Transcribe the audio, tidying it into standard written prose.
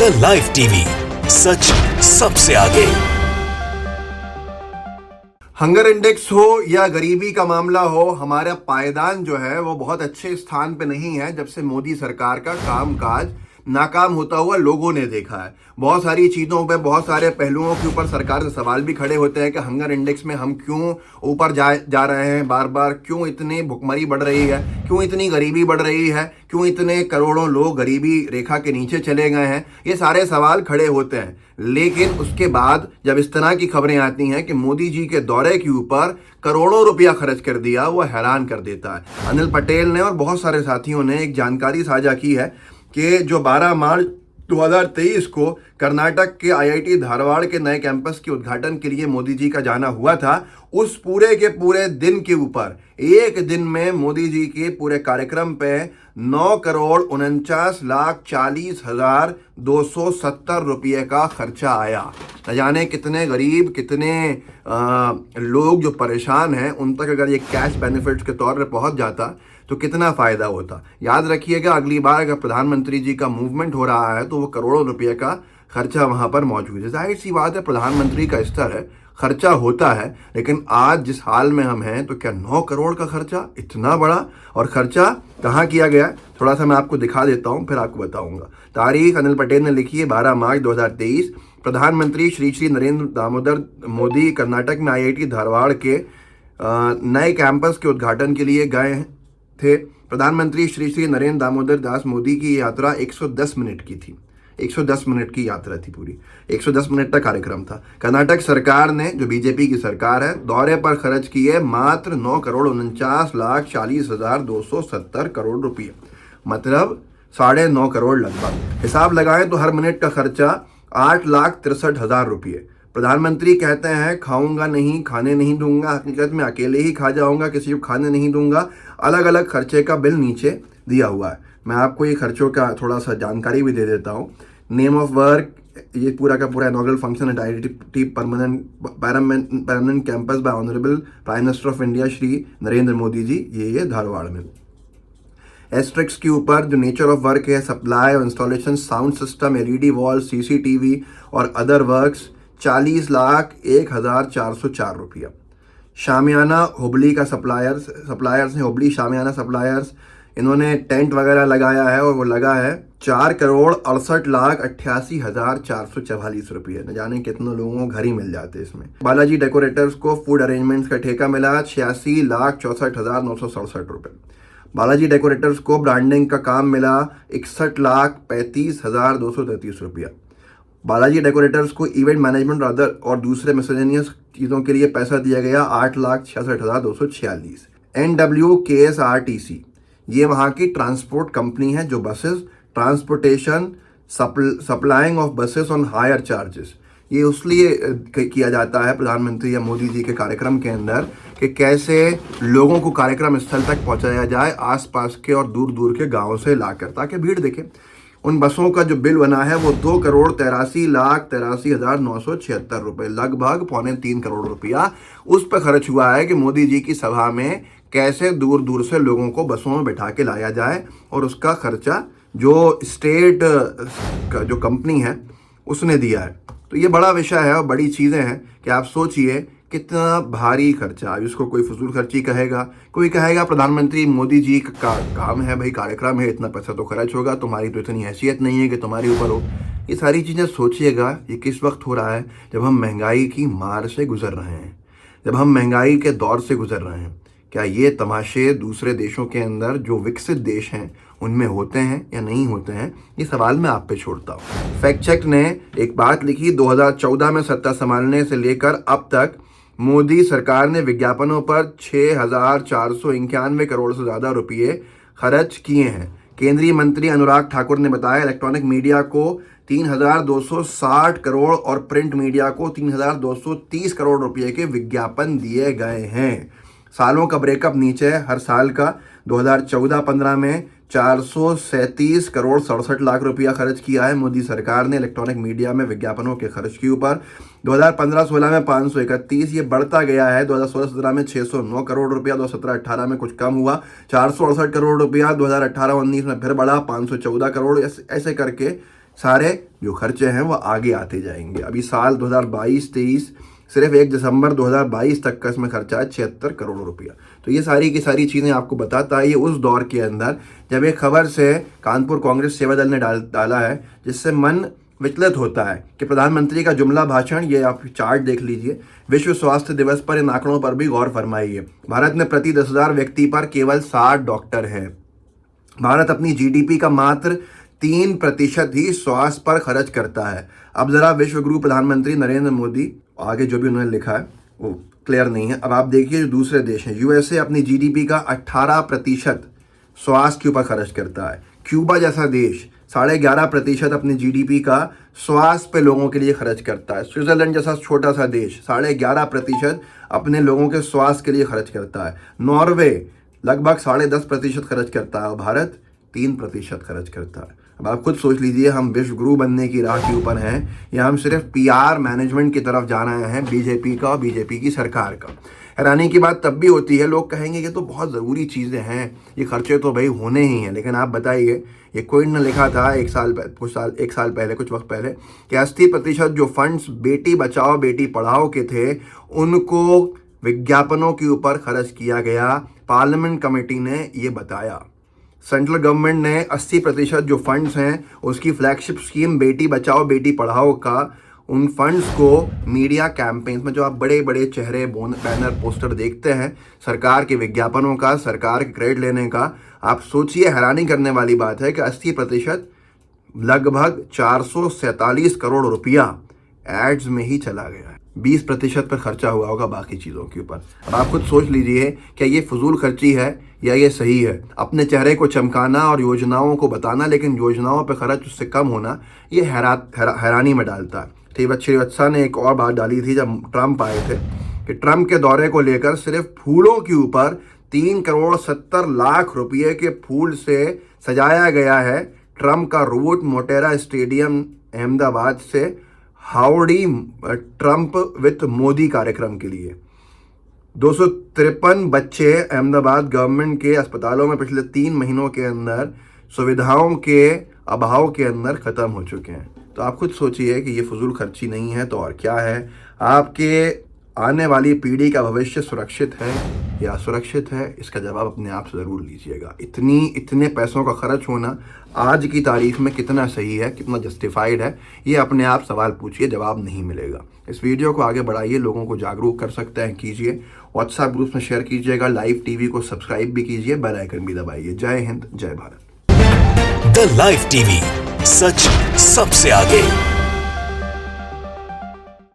The live TV, सच सबसे आगे। Hunger index हो या गरीबी का मामला हो, हमारा पायदान जो है वो बहुत अच्छे स्थान पे नहीं है जब से मोदी सरकार का कामकाज नाकाम होता हुआ लोगों ने देखा है। बहुत सारी चीज़ों पे, बहुत सारे पहलुओं के ऊपर सरकार से सवाल भी खड़े होते हैं कि हंगर इंडेक्स में हम क्यों ऊपर जा रहे हैं बार बार, क्यों इतनी भुखमरी बढ़ रही है, क्यों इतनी गरीबी बढ़ रही है, क्यों इतने करोड़ों लोग गरीबी रेखा के नीचे चले गए हैं। ये सारे सवाल खड़े होते हैं। लेकिन उसके बाद जब इस तरह की खबरें आती हैं कि मोदी जी के दौरे के ऊपर करोड़ों रुपया खर्च कर दिया, वो हैरान कर देता है। अनिल पटेल ने और बहुत सारे साथियों ने एक जानकारी साझा की है कि जो 12 मार्च 2023 को कर्नाटक के आईआईटी धारवाड़ के नए कैंपस के उद्घाटन के लिए मोदी जी का जाना हुआ था, उस पूरे के पूरे दिन के ऊपर एक दिन में मोदी जी के पूरे कार्यक्रम पे 9,49,40,270 रुपये का खर्चा आया। न जाने कितने गरीब, कितने लोग जो परेशान हैं, उन तक अगर ये कैश बेनिफिट्स के तौर पर पहुंच जाता तो कितना फायदा होता। याद रखिएगा, अगली बार अगर प्रधानमंत्री जी का मूवमेंट हो रहा है तो वो करोड़ों रुपये का खर्चा वहां पर मौजूद है। जाहिर सी बात है, प्रधानमंत्री का स्तर है, खर्चा होता है। लेकिन आज जिस हाल में हम हैं तो क्या 9 करोड़ का खर्चा, इतना बड़ा? और खर्चा कहाँ किया गया, थोड़ा सा मैं आपको दिखा देता हूँ, फिर आपको बताऊंगा। तारीख अनिल पटेल ने लिखी है 12 मार्च 2023। प्रधानमंत्री श्री नरेंद्र दामोदर मोदी कर्नाटक में आईआईटी धारवाड़ के नए कैंपस के उद्घाटन के लिए गए थे। प्रधानमंत्री श्री नरेंद्र दामोदर दास मोदी की यात्रा 110 मिनट की थी। 110 मिनट की यात्रा थी, पूरी 110 मिनट का कार्यक्रम था। कर्नाटक सरकार ने, जो बीजेपी की सरकार है, दौरे पर खर्च किए मात्र 9,49,40,270 करोड़ रुपये, मतलब 9.5 करोड़ लगभग। हिसाब लगाएं तो हर मिनट का खर्चा 8,63,000 रुपये। प्रधानमंत्री कहते हैं खाऊंगा नहीं, खाने नहीं दूंगा, हकीकत में अकेले ही खा जाऊंगा, किसी को खाने नहीं दूंगा। अलग अलग खर्चे का बिल नीचे दिया हुआ है। मैं आपको ये खर्चों का थोड़ा सा जानकारी भी दे देता हूँ। नेम ऑफ वर्क, ये पूरा का पूरा inaugural function at IIT permanent campus by honourable prime minister of India Shri Narendra Modi ji, ये धारवाड़ में। एस्ट्रिक्स के ऊपर जो नेचर ऑफ वर्क है, सप्लाई और installation, sound system, LED wall, CCTV और अदर वर्क्स, 40,01,404 रुपया। शामियाना हुबली का सप्लायर्स हैं, हुबली शामियाना सप्लायर्स, इन्होंने टेंट वगैरह लगाया है और वो लगा है 4,68,88,444 रुपये। न जाने कितने लोगों को घर ही मिल जाते इसमें। बालाजी डेकोरेटर्स को फूड अरेंजमेंट्स का ठेका मिला 86,64,967 रुपये। बालाजी डेकोरेटर्स को ब्रांडिंग का काम मिला 61,35,233 रुपया। बालाजी डेकोरेटर्स को इवेंट मैनेजमेंट और दूसरे मिसलेनियस चीज़ों के लिए पैसा दिया गया 8,66,246। NWKSRTC, ये वहाँ की ट्रांसपोर्ट कंपनी है जो buses transportation supplying of buses on higher charges, ये उसलिए किया जाता है प्रधानमंत्री या मोदी जी के कार्यक्रम के अंदर कि कैसे लोगों को कार्यक्रम स्थल तक पहुँचाया जाए, आसपास के और दूर दूर के गाँव से लाकर, ताकि भीड़ दिखे। उन बसों का जो बिल बना है वो 2,83,83,976 रुपये, लगभग 2.25 करोड़ रुपया उस पर खर्च हुआ है कि मोदी जी की सभा में कैसे दूर दूर से लोगों को बसों में बैठा के लाया जाए। और उसका खर्चा जो स्टेट का जो कंपनी है उसने दिया है। तो ये बड़ा विषय है और बड़ी चीज़ें हैं कि आप सोचिए कितना भारी खर्चा। इसको कोई फजूल खर्ची कहेगा, कोई कहेगा प्रधानमंत्री मोदी जी का काम है, भाई कार्यक्रम है, इतना पैसा तो खर्च होगा, तुम्हारी तो इतनी हैसियत नहीं है कि तुम्हारे ऊपर हो। ये सारी चीज़ें सोचिएगा, ये किस वक्त हो रहा है जब हम महंगाई की मार से गुजर रहे हैं, जब हम महंगाई के दौर से गुजर रहे हैं। क्या ये तमाशे दूसरे देशों के अंदर जो विकसित देश हैं उनमें होते हैं या नहीं होते हैं? ये सवाल मैं आप पे छोड़ता हूँ। फैक्ट चेक ने एक बात लिखी, 2014 में सत्ता संभालने से लेकर अब तक मोदी सरकार ने विज्ञापनों पर 6,491 करोड़ से ज़्यादा रुपये खर्च किए हैं। केंद्रीय मंत्री अनुराग ठाकुर ने बताया इलेक्ट्रॉनिक मीडिया को 3,260 करोड़ और प्रिंट मीडिया को 3,230 करोड़ रुपये के विज्ञापन दिए गए हैं। सालों का ब्रेकअप नीचे है, हर साल का 2014-15 में 437 करोड़ 67 लाख रुपया खर्च किया है मोदी सरकार ने इलेक्ट्रॉनिक मीडिया में विज्ञापनों के खर्च के ऊपर। 2015-16 में 531, ये बढ़ता गया है। 2016-17 में 609 करोड़ रुपया, 2017-18 में कुछ कम हुआ 468 करोड़ रुपया, 2018-19 में फिर बढ़ा 514 करोड़, ऐसे करके सारे जो खर्चे हैं वो आगे आते जाएंगे। अभी साल 2022-23 सिर्फ 1 दिसंबर 2022 तक का इसमें खर्चा है 76 करोड़ रुपया। तो ये सारी की सारी चीज़ें आपको बताता है ये उस दौर के अंदर जब एक खबर से कानपुर कांग्रेस सेवा दल ने डाला है, जिससे मन विचलित होता है कि प्रधानमंत्री का जुमला भाषण, ये आप चार्ट देख लीजिए, विश्व स्वास्थ्य दिवस पर इन आंकड़ों पर भी गौर फरमाइए। भारत में प्रति 10,000 व्यक्ति पर केवल 60 डॉक्टर हैं। भारत अपनी जीडीपी का मात्र 3% ही स्वास्थ्य पर खर्च करता है। अब जरा विश्व गुरु प्रधानमंत्री नरेंद्र मोदी, आगे जो भी उन्होंने लिखा है वो क्लियर नहीं है। अब आप देखिए जो दूसरे देश हैं, यूएसए अपनी जीडीपी का 18% स्वास्थ्य के ऊपर खर्च करता है। क्यूबा जैसा देश 11.5% अपनी जीडीपी का स्वास्थ्य पे लोगों के लिए खर्च करता है। स्विट्जरलैंड जैसा छोटा सा देश 11.5% अपने लोगों के स्वास्थ्य के लिए खर्च करता है। नॉर्वे लगभग 10.5% खर्च करता है और भारत 3% खर्च करता है। अब आप खुद सोच लीजिए, हम विश्व गुरु बनने की राह के ऊपर हैं या हम सिर्फ पीआर मैनेजमेंट की तरफ जा रहे हैं बीजेपी का और बीजेपी की सरकार का। हैरानी की बात तब भी होती है, लोग कहेंगे ये तो बहुत ज़रूरी चीज़ें हैं, ये खर्चे तो भाई होने ही हैं, लेकिन आप बताइए, ये कोई ने लिखा था एक साल पहले कुछ वक्त पहले कि 80% जो फंड्स बेटी बचाओ बेटी पढ़ाओ के थे उनको विज्ञापनों के ऊपर खर्च किया गया। पार्लियामेंट कमेटी ने ये बताया। सेंट्रल गवर्नमेंट ने 80% जो फंड्स हैं उसकी फ्लैगशिप स्कीम बेटी बचाओ बेटी पढ़ाओ का, उन फंड्स को मीडिया कैंपेन्स में जो आप बड़े बड़े चेहरे बैनर पोस्टर देखते हैं सरकार के विज्ञापनों का, सरकार के क्रेडिट लेने का, आप सोचिए, हैरानी करने वाली बात है कि 80% लगभग 447 करोड़ रुपया एड्स में ही चला गया है। 20% पर खर्चा हुआ होगा बाकी चीज़ों के ऊपर। अब आप खुद सोच लीजिए, क्या ये फजूल खर्ची है या ये सही है? अपने चेहरे को चमकाना और योजनाओं को बताना, लेकिन योजनाओं पर खर्च उससे कम होना, ये हैरानी में डालता है। श्रीवत्सा ने एक और बात डाली थी जब ट्रंप आए थे कि ट्रंप के दौरे को लेकर सिर्फ फूलों के ऊपर 3,70,00,000 रुपये के फूल से सजाया गया है ट्रंप का रूट मोटेरा स्टेडियम अहमदाबाद से हाउडी ट्रंप विथ मोदी कार्यक्रम के लिए। 253 बच्चे अहमदाबाद गवर्नमेंट के अस्पतालों में पिछले 3 महीनों के अंदर सुविधाओं के अभाव के अंदर ख़त्म हो चुके हैं। तो आप खुद सोचिए कि ये फजूल खर्ची नहीं है तो और क्या है? आपके आने वाली पीढ़ी का भविष्य सुरक्षित है या असुरक्षित है? इसका जवाब अपने आप से ज़रूर लीजिएगा। इतने पैसों का खर्च होना आज की तारीख में कितना सही है, कितना जस्टिफाइड है, ये अपने आप सवाल पूछिए, जवाब नहीं मिलेगा। इस वीडियो को आगे बढ़ाइए, लोगों को जागरूक कर सकते हैं, कीजिए, व्हाट्सएप ग्रुप में शेयर कीजिएगा, लाइव टीवी को सब्सक्राइब भी कीजिए, बेल आइकन भी दबाइए। जय हिंद, जय भारत। द लाइव टीवी, सच सबसे आगे।